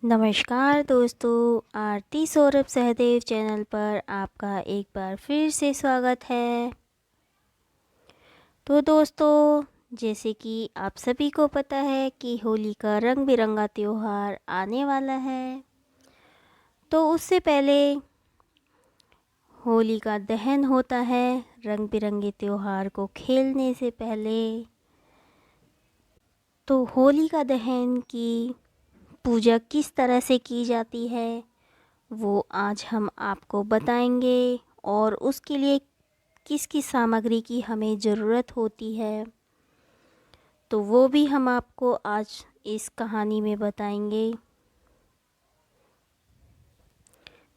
नमस्कार दोस्तों, आरती सौरभ सहदेव चैनल पर आपका एक बार फिर से स्वागत है। तो दोस्तों, जैसे कि आप सभी को पता है कि होली का रंग बिरंगा त्यौहार आने वाला है। तो उससे पहले होली का दहन होता है। रंग बिरंगे त्यौहार को खेलने से पहले तो होली का दहन की पूजा किस तरह से की जाती है वो आज हम आपको बताएंगे, और उसके लिए किस किस सामग्री की हमें ज़रूरत होती है तो वो भी हम आपको आज इस कहानी में बताएंगे।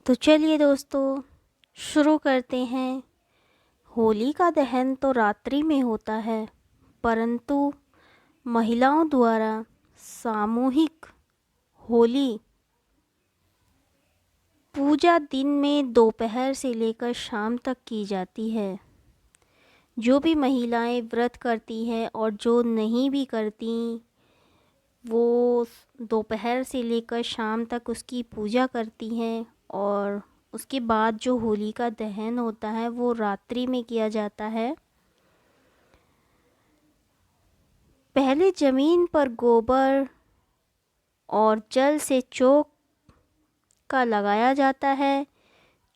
तो चलिए दोस्तों, शुरू करते हैं। होली का दहन तो रात्रि में होता है, परंतु महिलाओं द्वारा सामूहिक होली पूजा दिन में दोपहर से लेकर शाम तक की जाती है। जो भी महिलाएं व्रत करती हैं और जो नहीं भी करती, वो दोपहर से लेकर शाम तक उसकी पूजा करती हैं। और उसके बाद जो होली का दहन होता है वो रात्रि में किया जाता है। पहले ज़मीन पर गोबर और जल से चौका लगाया जाता है।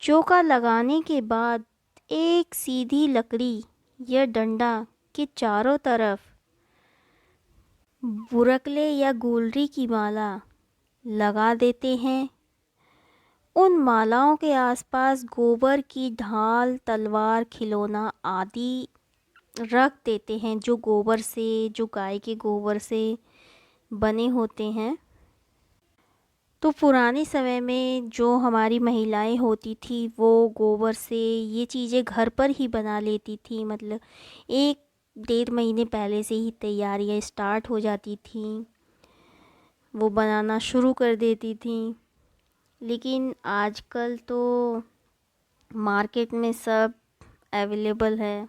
चौका लगाने के बाद एक सीधी लकड़ी या डंडा के चारों तरफ बुरकले या गुलरी की माला लगा देते हैं। उन मालाओं के आसपास गोबर की ढाल, तलवार, खिलौना आदि रख देते हैं, जो गाय के गोबर से बने होते हैं। तो पुराने समय में जो हमारी महिलाएं होती थी वो गोबर से ये चीज़ें घर पर ही बना लेती थी। मतलब 1 डेढ़ महीने पहले से ही तैयारियां स्टार्ट हो जाती थी, वो बनाना शुरू कर देती थी। लेकिन आजकल तो मार्केट में सब अवेलेबल है।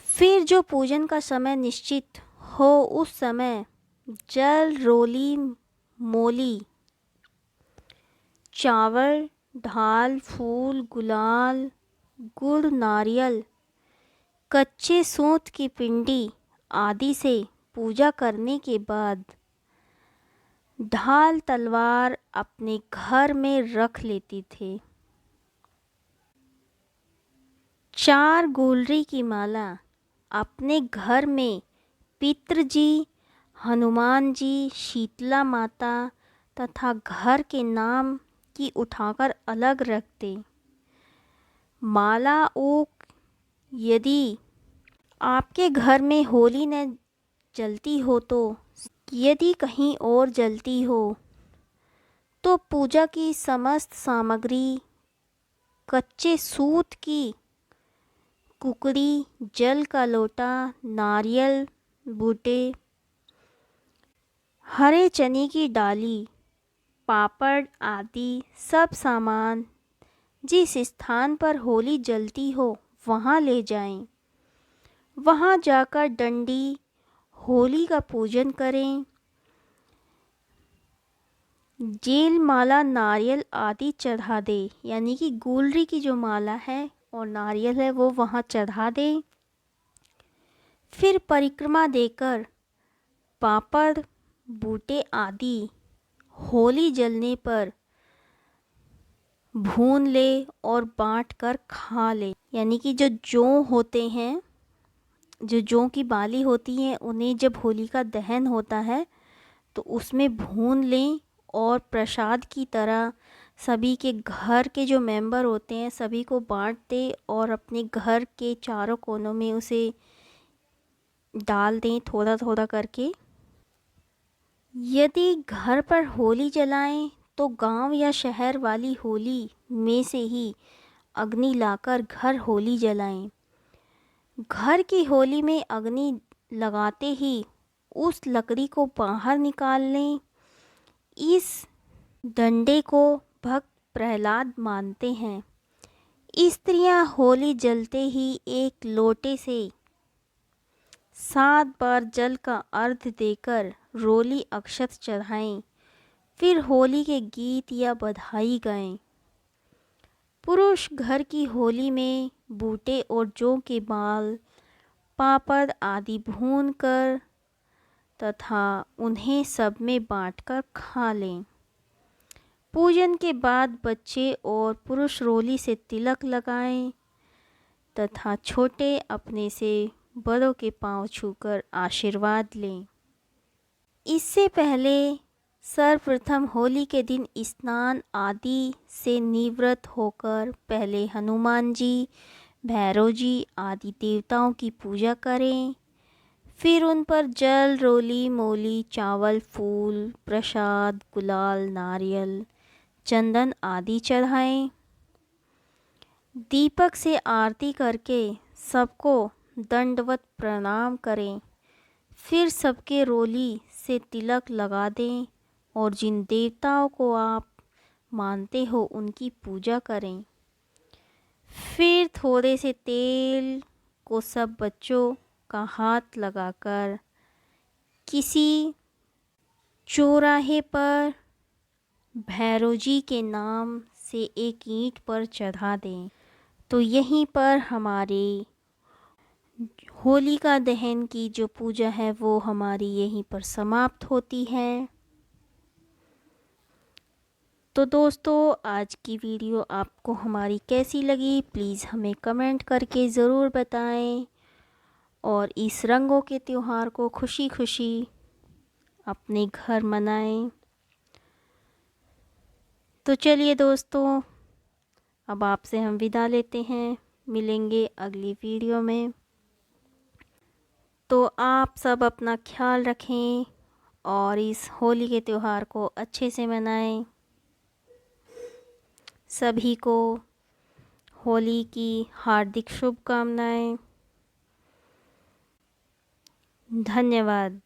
फिर जो पूजन का समय निश्चित हो उस समय जल, रोली, मोली, चावल, ढाल, फूल, गुलाल, गुड़, नारियल, कच्चे सूत की पिंडी आदि से पूजा करने के बाद ढाल, तलवार अपने घर में रख लेती थे। 4 गुलरी की माला अपने घर में पितृजी, हनुमान जी, शीतला माता तथा घर के नाम की उठाकर अलग रखते। माला ऊक यदि आपके घर में होली न जलती हो तो यदि कहीं और जलती हो तो पूजा की समस्त सामग्री, कच्चे सूत की कुकड़ी, जल का लोटा, नारियल, बूटे, हरे चने की डाली, पापड़ आदि सब सामान जिस स्थान पर होली जलती हो वहाँ ले जाएं। वहाँ जाकर डंडी होली का पूजन करें। जेल, माला, नारियल आदि चढ़ा दे, यानी कि गुलरी की जो माला है और नारियल है वो वहाँ चढ़ा दे। फिर परिक्रमा देकर पापड़, बूटे आदि होली जलने पर भून ले और बाँट कर खा ले। यानी कि जो जौ होते हैं, जो जौ की बाली होती है, उन्हें जब होली का दहन होता है तो उसमें भून लें और प्रसाद की तरह सभी के घर के जो मेंबर होते हैं सभी को बाँट दें और अपने घर के चारों कोनों में उसे डाल दें थोड़ा थोड़ा करके। यदि घर पर होली जलाएं तो गांव या शहर वाली होली में से ही अग्नि लाकर घर होली जलाएं। घर की होली में अग्नि लगाते ही उस लकड़ी को बाहर निकाल लें। इस डंडे को भक्त प्रहलाद मानते हैं। स्त्रियां होली जलते ही एक लोटे से 7 बार जल का अर्घ देकर रोली अक्षत चढ़ाएं, फिर होली के गीत या बधाई गाएं। पुरुष घर की होली में बूटे और जौ के बाल, पापड़ आदि भूनकर तथा उन्हें सब में बांटकर खा लें। पूजन के बाद बच्चे और पुरुष रोली से तिलक लगाएं तथा छोटे अपने से बड़ों के पांव छूकर आशीर्वाद लें। इससे पहले सर्वप्रथम होली के दिन स्नान आदि से निवृत्त होकर पहले हनुमान जी, भैरव जी आदि देवताओं की पूजा करें। फिर उन पर जल, रोली, मोली, चावल, फूल, प्रसाद, गुलाल, नारियल, चंदन आदि चढ़ाएं। दीपक से आरती करके सबको दंडवत प्रणाम करें। फिर सबके रोली से तिलक लगा दें और जिन देवताओं को आप मानते हो उनकी पूजा करें। फिर थोड़े से तेल को सब बच्चों का हाथ लगाकर किसी चौराहे पर भैरव जी के नाम से एक ईंट पर चढ़ा दें। तो यहीं पर हमारे होलिका दहन की जो पूजा है वो हमारी यहीं पर समाप्त होती है। तो दोस्तों, आज की वीडियो आपको हमारी कैसी लगी प्लीज़ हमें कमेंट करके ज़रूर बताएं और इस रंगों के त्यौहार को खुशी खुशी अपने घर मनाएं। तो चलिए दोस्तों, अब आपसे हम विदा लेते हैं, मिलेंगे अगली वीडियो में। तो आप सब अपना ख्याल रखें और इस होली के त्यौहार को अच्छे से मनाएं। सभी को होली की हार्दिक शुभकामनाएं। धन्यवाद।